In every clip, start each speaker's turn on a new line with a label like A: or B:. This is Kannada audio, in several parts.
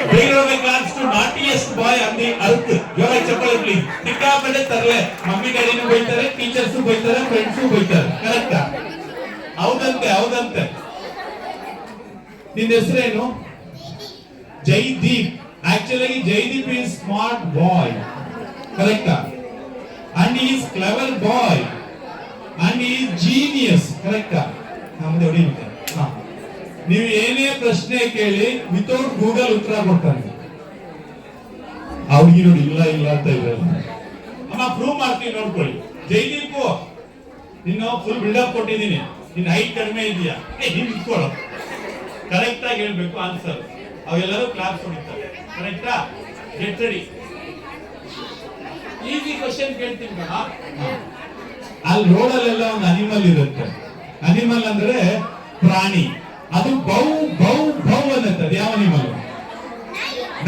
A: Bring on the class to naughtiest boy on the earth. Your chapel please. ಸಿಕ್ಕಾಪಟ್ಟೆ ತರಲೆ. ಮಮ್ಮಿ ಡ್ಯಾಡಿನೂ ಬೈತಾರೆ, ಟೀಚರ್ಸ್ ಬೈತಾರೆ, ಫ್ರೆಂಡ್ಸ್ ಬೈತಾರೆ. ಕರೆಕ್ಟಾ? ಹೌದಂತೆ. ನಿನ್ನ ಹೆಸರೇನು? Jaideep. Actually Jaydeep is smart boy. Correcta? And he is clever boy. And he is genius. Correcta? ನಮ್ಮದು ಹೊಡಿಯುತ್ತೆ. ನೀವು ಏನೇ ಪ್ರಶ್ನೆ ಕೇಳಿ ವಿತೌಟ್ ಗೂಗಲ್ ಉತ್ತರ ಕೊಡ್ತಾನೆ. ಅವ್ರಿಗೆ ನೋಡಿ ಇಲ್ಲ ಅಂತ ಇರಲ್ಲ. ಅಮ್ಮ ಪ್ರೂವ್ ಮಾಡ್ತೀನಿ ನೋಡ್ಕೊಳ್ಳಿ. ಜೈದೀಪ್ ನಿನ್ನ ಫುಲ್ ಬಿಲ್ಡಪ್ ಕೊಟ್ಟಿದ್ದೀನಿ. ನಿನ್ನ ಹೈಟ್ ಕಡಿಮೆ ಇದೆಯಾ? ನೀನ್ ಇಟ್ಕೊಳ್ಳೋ. ಕರೆಕ್ಟ್ ಆಗಿ ಹೇಳ್ಬೇಕು ಆನ್ಸರ್. ಅವೆಲ್ಲರೂ ಕ್ಲಾಸ್ ಹೊಡಿತಾರೆ. ಕರೆಕ್ಟಾ? Get ready. ಈಸಿ ಕ್ವಶನ್ ಕೇಳ್ತೀನಿ ಕಣ. ಅಲ್ಲಿ ರೋಡಲ್ಲೆಲ್ಲ ಒಂದು ಅನಿಮಲ್ ಇರುತ್ತೆ. ಅನಿಮಲ್ ಅಂದ್ರೆ ಪ್ರಾಣಿ. ಅದು ಬೌ ಅನ್ನತ್ತೆ. ಅದು ಯಾವ ಅನಿಮಲ್?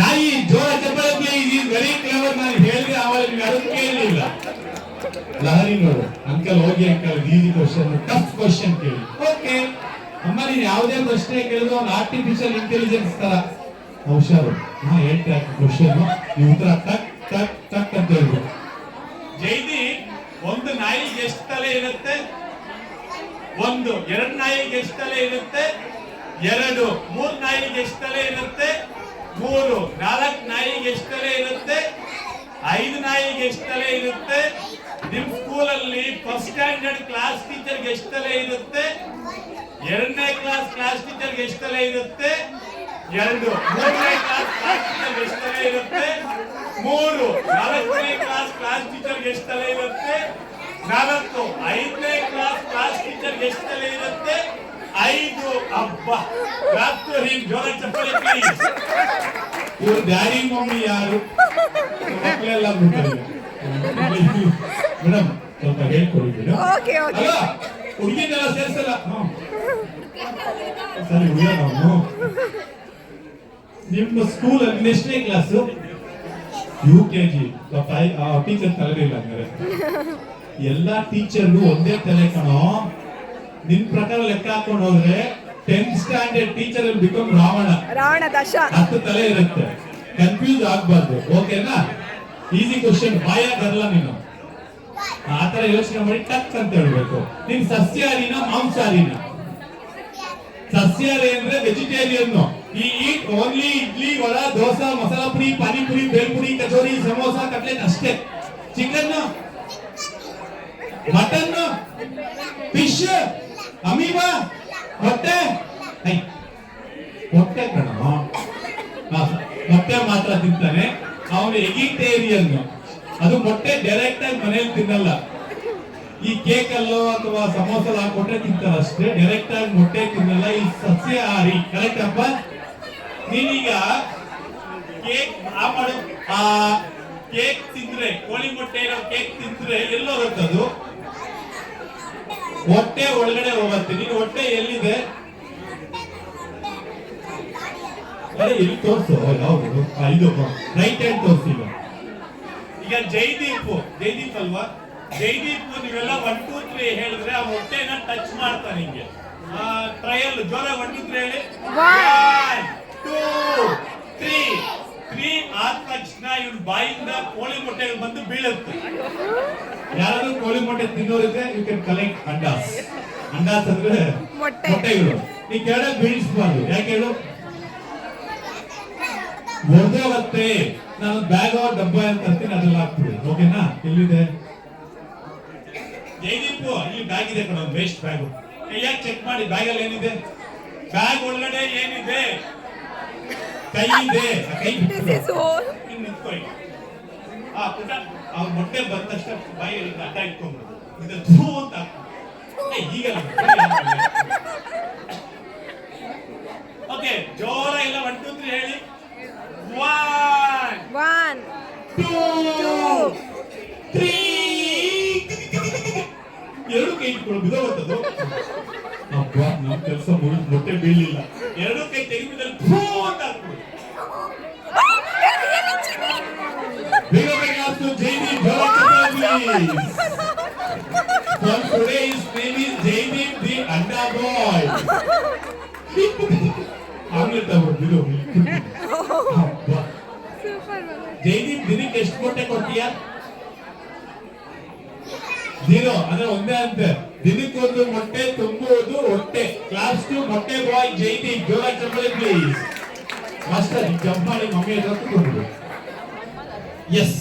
A: ನಾಯಿ. ಜೋರ ಚಪ್ಪಾಳೆ ಪ್ಲೀಸ್. Is very clever. ನಾನು ಹೇಳಿದ್ರೆ ಆವಾಗ ನೀವು ಯಾರು ಕೇಳಲಿಲ್ಲ. ಲಹರಿ ನೋಡು ಅಂಕಲ್, ಹೋಗಿ uncle, easy question, tough question ಕೇಳಿ. ಓಕೆ ಅಮ್ಮ, ನೀನ್ ಯಾವುದೇ ಪ್ರಶ್ನೆ ಕೇಳಿದ್ರು ಒಂದು ಆರ್ಟಿಫಿಷಿಯಲ್ ಇಂಟೆಲಿಜೆನ್ಸ್ ತರ ಹುಷಾರು. ಹೇಳ್ತಾ ಕ್ವಶನ್ ಈ ಉತ್ತರ ಟಕ್ ಅಂತ ಹೇಳ್ಬೇಕು. ಜೈದೀಪ್, ಒಂದು ನಾಯಿಗೆ ಎಷ್ಟು ತಲೆ ಇರುತ್ತೆ? ಒಂದು. ಎರಡು ನಾಯಿಗೆ ಎಷ್ಟು ತಲೆ ಇರುತ್ತೆ? ಎರಡು. ಮೂರು ನಾಯಿಗೆ ಎಷ್ಟು ತಲೆ ಇರುತ್ತೆ? ಮೂರು. ನಾಲ್ಕು ನಾಯಿಗೆ ಎಷ್ಟು ತಲೆ ಇರುತ್ತೆ? ಐದು ನಾಯಿಗೆ ಎಷ್ಟು ತಲೆ ಇರುತ್ತೆ? ನಿಮ್ ಸ್ಕೂಲಲ್ಲಿ ಫಸ್ಟ್ ಸ್ಟ್ಯಾಂಡರ್ಡ್ ಕ್ಲಾಸ್ ಟೀಚರ್ಗೆ ಎಷ್ಟು ತಲೆ ಇರುತ್ತೆ? ಎರಡನೇ ಕ್ಲಾಸ್ ಟೀಚರ್ಗೆ ಎಷ್ಟು ತಲೆ ಇರುತ್ತೆ? ಎರಡು. ಮೂರನೇ ಕ್ಲಾಸ್ ಟೀಚರ್ಗೆ ಎಷ್ಟು ತಲೆ ಇರುತ್ತೆ? ಮೂರು. ನಾಲ್ಕನೇ ಕ್ಲಾಸ್ ಟೀಚರ್ಗೆ ಎಷ್ಟು ತಲೆ ಇರುತ್ತೆ? ನಾಲ್ಕು. ಐದನೇ ಕ್ಲಾಸ್ ಟೀಚರ್ಗೆ ಎಷ್ಟು ತಲೆ ಇರುತ್ತೆ? ಐದು. ಅಬ್ಬಾ, ಜೋರ ಚಪ್ಪಲಿ ಪ್ಲೀಸ್. ಇವ್ರ ಡ್ಯಾಡಿ ಮಮ್ಮಿ ಯಾರು? ಮಕ್ಕಳೆಲ್ಲ ಮೇಡಮ್ ಸ್ವಲ್ಪ ಹೇಳ್ಕೊಡಿ ಮೇಡಮ್. ಅಲ್ಲ ಹುಡುಗಿನೆಲ್ಲ ಸೇರ್ಸಲ್ಲ. ಸರಿ ಹುಡುಗ, ನಾವು ನಿಮ್ಮ ಸ್ಕೂಲ್ ಅಲ್ಲಿ ಎಷ್ಟನೇ ಕ್ಲಾಸ್? UKG. ಟೀಚರ್ ತಲೆರಿಲ್ಲ ಹಂಗಾರೆ. ಎಲ್ಲಾ ಟೀಚರ್ಗೂ ಒಂದೇ ತಲೆ ಕಣೋ. ನಿನ್ ಪ್ರಕಾರ ಲೆಕ್ಕ ಹಾಕೊಂಡು ಹೋದ್ರೆ 10th standard teacher will become Ravana ದಶ. 10 ತಲೆ ಇರುತ್ತೆ. ಕನ್ಫ್ಯೂಸ್ ಆಗ್ಬಾರ್ದು. ಓಕೆನಾ? Easy question. ಬಾಯ ಬರಲ್ಲ ನೀನು. ಆತರ ಯೋಚನೆ ಮಾಡಿ ಟಕ್ ಅಂತ ಹೇಳ್ಬೇಕು. ನೀನ್ ಸಸ್ಯಾಹಾರಿನ ಮಾಂಸಾಹಾರಿನ? ಸಸ್ಯಾಹಾರಿ ಅಂದ್ರೆ ವೆಜಿಟೇರಿಯನ್. ಈ ಈಟ್ ಓನ್ಲಿ ಇಡ್ಲಿ, ವಡಾ, ದೋಸಾ, ಮಸಾಲಾ ಪುರಿ, ಪಾನಿಪುರಿ, ಬೇಲ್ಪುರಿ, ಕಚೋರಿ, ಸಮೋಸ, ಕಟ್ಲೆಟ್ ಅಷ್ಟೇ. ಚಿಕನ್, ಮಟನ್, ಫಿಶ್, ಅಮೀಬಾ, ಹೊಟ್ಟೆ ಕಣ. ಮೊಟ್ಟೆ ಮಾತ್ರ ತಿಂತಾನೆ ಅವನು. ಎಗಿಟೇರಿಯನ್. ಅದು ಮೊಟ್ಟೆ ಡೈರೆಕ್ಟ್ ಆಗಿ ಮನೇಲಿ ತಿನ್ನಲ್ಲ. ಈ ಕೇಕ್ ಅಲ್ಲೋ ಅಥವಾ ಸಮೋಸ ಹಾಕೊಟ್ರೆ ತಿಂತಾರ ಅಷ್ಟೇ. ಡೈರೆಕ್ಟ್ ಆಗಿ ಮೊಟ್ಟೆ ತಿನ್ನಲ್ಲ. ಈ ಸಸ್ಯಾಹಾರಿ. ಕರೆಕ್ಟ್ ಅಪ್ಪ? ನೀನೀಗ ಕೇಕ್ ಮಾಡು. ಕೇಕ್ ತಿಂದ್ರೆ, ಕೋಳಿ ಮೊಟ್ಟೆ ಇರೋ ಕೇಕ್ ತಿಂದ್ರೆ ಎಲ್ಲೋಗುತ್ತದು? ಹೊಟ್ಟೆ ಒಳಗಡೆ ಹೋಗುತ್ತೆ. ನೀನು ಹೊಟ್ಟೆ ಎಲ್ಲಿದೆ? ಇಲ್ಲಿ ತೋರ್ಸು. ಯಾವುದು? ಇದು ರೈಟ್ ಹ್ಯಾಂಡ್ ತೋರಿಸಿ. ಈಗ ಜೈದೀಪ್ ಅಲ್ವಾ? ಜೈದೀಪ್ ನೀವೆಲ್ಲ 1 2 3 ಹೇಳಿದ್ರೆ ಆ ಹೊಟ್ಟೆನ ಟಚ್ ಮಾಡ್ತಾನೆ ಹಿಂಗೆ. ಟ್ರಯಲ್ ಜೋರ 1 2 3 ಹೇಳಿ. 1 2 3 ಆದ ತಕ್ಷಣ ಇವ್ನ ಬಾಯಿಂದ ಕೋಳಿ ಮೊಟ್ಟೆಗಳು ಬಂದು ಬೀಳುತ್ತೆ. ಯಾರಾದ್ರೂ ಕೋಳಿ ಮೊಟ್ಟೆ ತಿನ್ನೋರಿದ್ರೆ ಯು ಕ್ಯಾನ್ ಕಲೆಕ್ಟ್ ಅಂಡಾಸ್. ಅಂಡಾಸ್ ಅಂದ್ರೆ ಮೊಟ್ಟೆಗಳು. ಈ ಕೆಳಗೆ ಬೀಳಿಸಬಾರ್ದು. ಯಾಕೆ ಹೇಳು? ಒಡೆದೋಗುತ್ತೆ. ನಾನು ಬ್ಯಾಗ್ ಡಬ್ಬ ಅಂತ ತರ್ತೀನಿ, ಅದ್ರಲ್ಲಿ ಹಾಕ್ತೀವಿ. ಓಕೆನಾ? ಎಲ್ಲಿದೆ ಜೈದೀಪ್? ಇಲ್ಲಿ ಬ್ಯಾಗ್ ಇದೆ ಕಣ, ವೇಸ್ಟ್ ಬ್ಯಾಗ್. ಕೈಯಾಗಿ ಚೆಕ್ ಮಾಡಿ ಬ್ಯಾಗ್ ಅಲ್ಲಿ ಏನಿದೆ. ಬ್ಯಾಗ್ ಒಳಗಡೆ ಏನಿದೆ? ಕೈ ಇದೆ. ಕೈ ನಿಂತ್ಕೊಳ್ಳಿ. ಪುಟ ಅವ್ರ ಮೊಟ್ಟೆ ಬಂದ ತಕ್ಷಣ ಬಾಯಿ ಅಡ್ಡ ಇಟ್ಕೊಂಡ್ಬಿಡುದು. ಇದು ಥೂ ಅಂತ ಈಗ. ಓಕೆ, ಜೋರ ಇಲ್ಲ. 1 2 3 ಹೇಳಿ. 1 2 3. ಎರಡು ಕೈ ಇಟ್ಕೊಂಡು ಬಿದೋಗುತ್ತದು. ಅಪ್ಪ, ನಮ್ ಕೆಲಸ ಮುಗಿದು ಮೊಟ್ಟೆ ಬೀಳಲಿಲ್ಲ. ಎರಡು ಕೈ ತೆಗೆದ್ಬಿಟ್ಟಲ್ಲಿ ಥೂ ಅಂತ ಹಾಕ್ಬಿಡು. From today, his name is Jaydeep the Anda Boy. I'm not Jaideep ದಿನಕ್ಕೆ ಎಷ್ಟು ಮೊಟ್ಟೆ ಕೊಡ್ತೀಯಾ? 0 ಅಂದ್ರೆ ಒಂದೇ ಅಂತ. ದಿನಕ್ಕೊಂದು ಮೊಟ್ಟೆ ತುಂಬುವುದು ಹೊಟ್ಟೆ. ಕ್ಲಾಸ್ 2 ಮೊಟ್ಟೆ ಬಾಯ್ ಜೈದೀಪ್, ಜೋರಾಗಿ ಚಪ್ಪಾಳೆ ಪ್ಲೀಸ್. ಮಾಸ್ಟರ್ ಜಂಪ್ ಮಾಡಿ ಮಮ್ಮಿ ಹತ್ರ ಕೂತ್ಕೊಂಡು. ಎಸ್